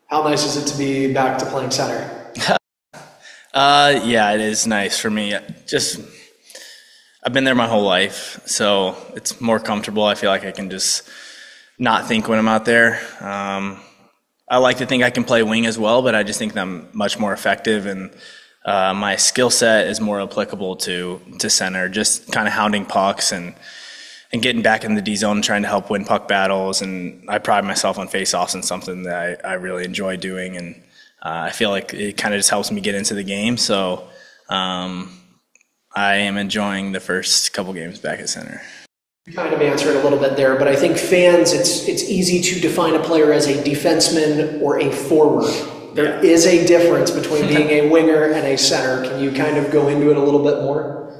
How nice is it to be back to playing center? Yeah, it is nice for me. Just I've been there my whole life, so it's more comfortable. I feel like I can just not think when I'm out there. I like to think I can play wing as well, but I just think that I'm much more effective, and my skill set is more applicable to center. Just kind of hounding pucks and getting back in the D zone and trying to help win puck battles. And I pride myself on faceoffs and something that I really enjoy doing, and I feel like it kind of just helps me get into the game. So I am enjoying the first couple games back at center. You kind of answered a little bit there, but I think fans, it's easy to define a player as a defenseman or a forward. There is a difference between being a winger and a center. Can you kind of go into it a little bit more?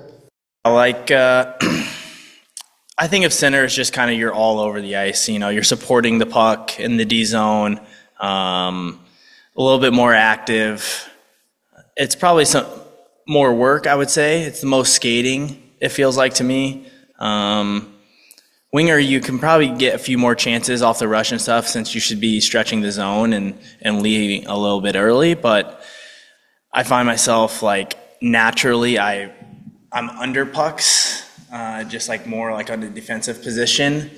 I think of center as just kind of you're all over the ice. You know, you're supporting the puck in the D zone, a little bit more active. It's probably some more work, I would say. It's the most skating, it feels like to me. Winger, you can probably get a few more chances off the rush and stuff, since you should be stretching the zone and leading a little bit early. But I find myself like naturally I'm under pucks, just like more like on the defensive position.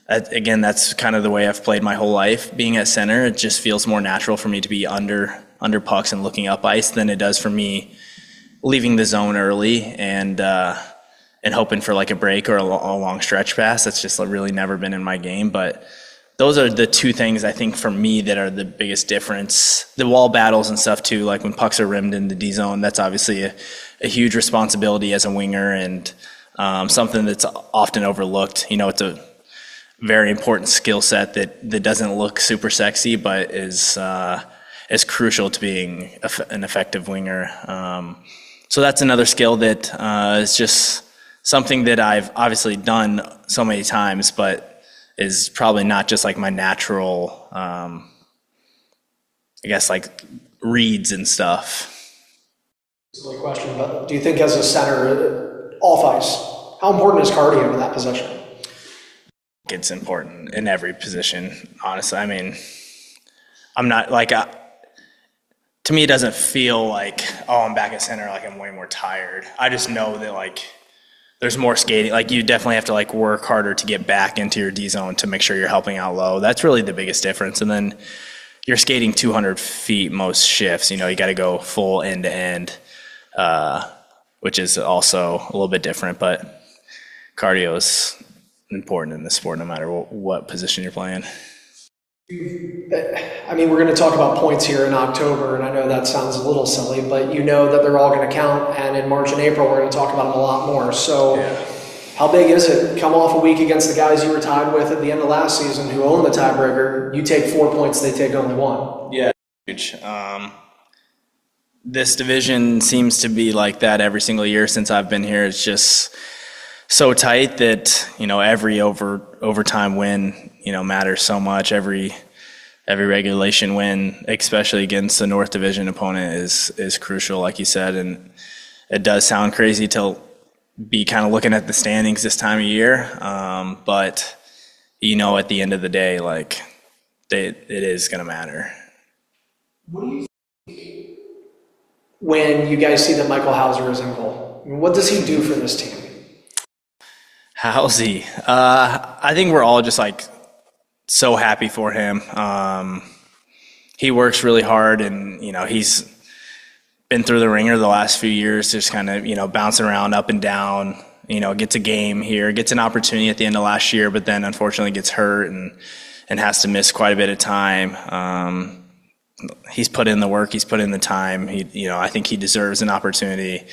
Again, that's kind of the way I've played my whole life. Being at center, it just feels more natural for me to be under pucks and looking up ice than it does for me leaving the zone early and hoping for like a break or a long stretch pass. That's just really never been in my game. But those are the two things I think for me that are the biggest difference. The wall battles and stuff too, like when pucks are rimmed in the D zone, that's obviously a huge responsibility as a winger, and something that's often overlooked. You know, it's a very important skill set that doesn't look super sexy, but is crucial to being an effective winger. So that's another skill that is just something that I've obviously done so many times, but is probably not just like my natural, I guess, like reads and stuff. Silly question, but do you think as a center, off ice, how important is cardio in that position? It's important in every position, honestly. I mean, I'm not like, to me, it doesn't feel like, oh, I'm back at center, like I'm way more tired. I just know that like there's more skating. Like you definitely have to like work harder to get back into your D zone to make sure you're helping out low. That's really the biggest difference. And then you're skating 200 feet most shifts. You know, you got to go full end to end, which is also a little bit different. But cardio is important in this sport, no matter what position you're playing. I mean, we're going to talk about points here in October, and I know that sounds a little silly, but you know that they're all going to count, and in March and April we're going to talk about them a lot more. So How big is it? Come off a week against the guys you were tied with at the end of last season who own the tiebreaker. You take 4 points, they take only one. Yeah, huge. This division seems to be like that every single year since I've been here. It's just so tight that, you know, every overtime win, you know, matters so much. Every regulation win, especially against the North Division opponent, is crucial, like you said. And it does sound crazy to be kind of looking at the standings this time of year, but you know, at the end of the day, like it is going to matter. What do you think when you guys see that Michael Hauser is in goal? I mean, what does he do for this team? Housey, I think we're all just like so happy for him. He works really hard, and you know, he's been through the ringer the last few years, just kind of, you know, bouncing around up and down. You know, gets a game here, gets an opportunity at the end of last year, but then unfortunately gets hurt and has to miss quite a bit of time. He's put in the work, he's put in the time. I think he deserves an opportunity.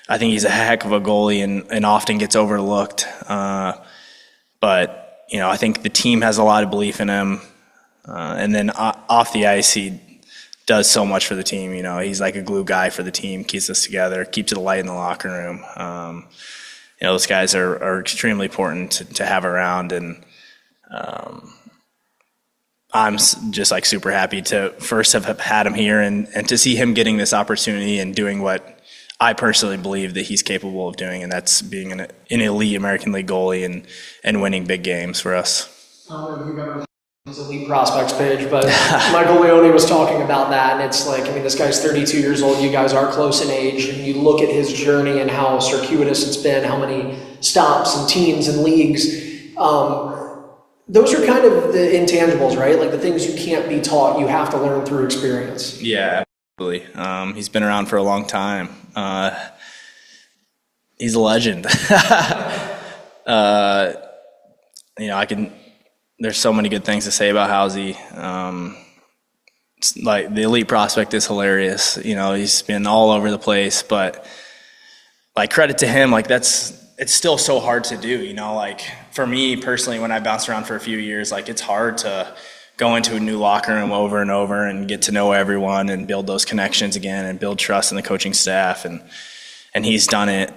I think he's a heck of a goalie and often gets overlooked. But, you know, I think the team has a lot of belief in him. And then off the ice, he does so much for the team. You know, he's like a glue guy for the team, keeps us together, keeps it light in the locker room. You know, those guys are extremely important to have around. And I'm just like super happy to first have had him here and to see him getting this opportunity and doing what I personally believe that he's capable of doing, and that's being an elite American League goalie and winning big games for us. his elite prospects page, but Michael Leone was talking about that, and it's like, I mean, this guy's 32 years old, you guys are close in age, and you look at his journey and how circuitous it's been, how many stops and teams and leagues. Those are kind of the intangibles, right? Like the things you can't be taught, you have to learn through experience. Yeah, absolutely. He's been around for a long time. He's a legend. There's so many good things to say about Housey. Like the elite prospect is hilarious. He's been all over the place, but like credit to him, like it's still so hard to do, like for me personally, when I bounced around for a few years, like it's hard to go into a new locker room over and over and get to know everyone and build those connections again and build trust in the coaching staff. And he's done it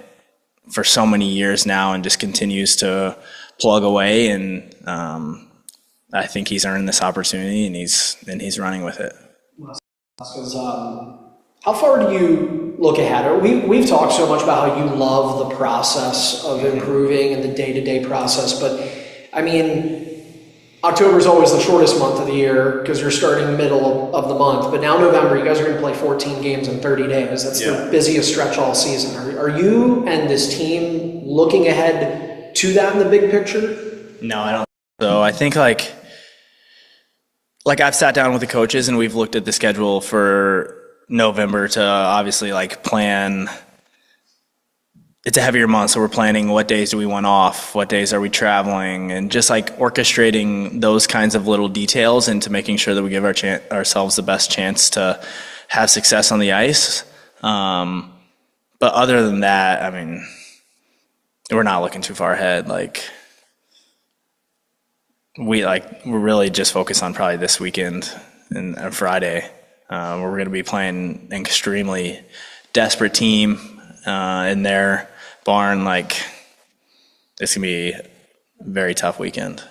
for so many years now and just continues to plug away. And I think he's earned this opportunity and he's running with it. How far do you look ahead? We've talked so much about how you love the process of improving and the day-to-day process, but I mean, October is always the shortest month of the year because you're starting middle of the month, but now November, you guys are going to play 14 games in 30 days. That's the busiest stretch all season. Are you and this team looking ahead to that in the big picture? No, I don't think so. I think like I've sat down with the coaches and we've looked at the schedule for November to obviously like plan. It's a heavier month, so we're planning what days do we want off, what days are we traveling, and just like orchestrating those kinds of little details into making sure that we give ourselves the best chance to have success on the ice. But other than that, I mean, we're not looking too far ahead. We're really just focused on probably this weekend and Friday. We're going to be playing an extremely desperate team in their barn. It's going to be a very tough weekend.